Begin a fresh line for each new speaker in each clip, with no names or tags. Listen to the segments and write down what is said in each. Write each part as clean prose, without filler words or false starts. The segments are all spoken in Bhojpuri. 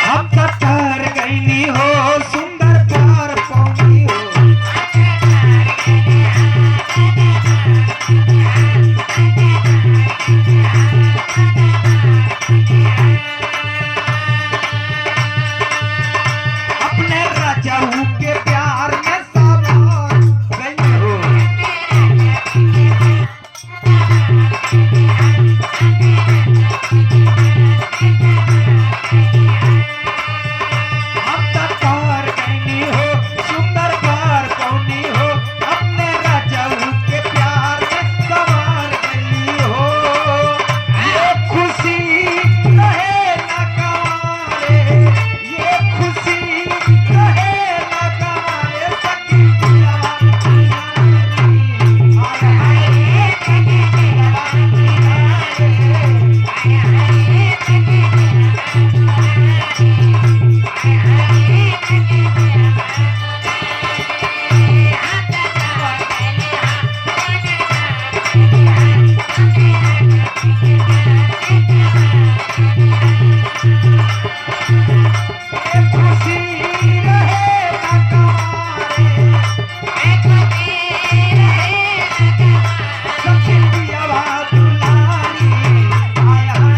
हम तो तार गईनी हो सुंदर प्यार पौनी हो। अपने राजा के प्यार में सवार गईनी हो। हम तो तार गईनी हो सुंदर प्यार पौनी हो। अपने राजा के प्यार में सवार गईनी हो। ये खुशी रहे न गवाए, ये खुशी रहे न गवाए सखी जवानी। हाय हाय ये खुशी रहे न गवाए सखी जवानी। हाय हाय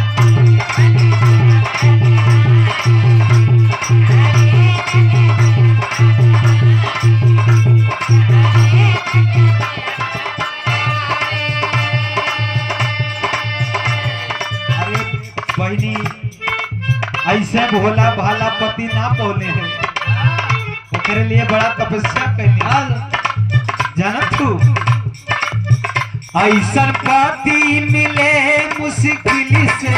अरे बहनी ऐसे भोला भाला पति ना पौने हैं। ओकरे लिए बड़ा तपस्या कैली जानत तू। ऐसन पति मिले मुश्किल से।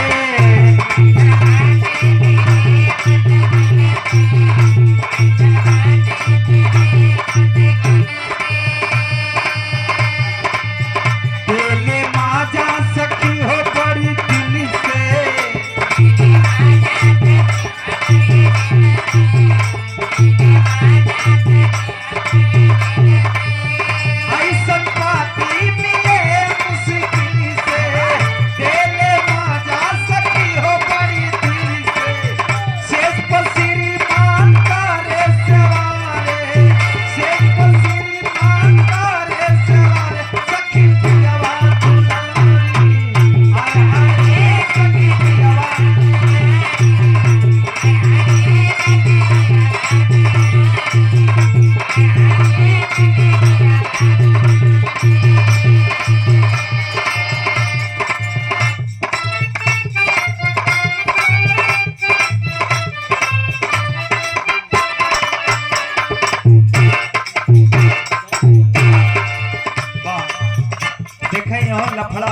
दिले माजा सखी हो बड़ी दिल से। ऐसन पति मिले मुश्किल से। दिले माजा सखी हो बड़ी दिल से। शेष पर श्रीमान करे सवारे, शेष पर श्रीमान करे सवारे सखी जवानी। हाय हाय सखी जवानी। वाह, देखें यहाँ लफड़ा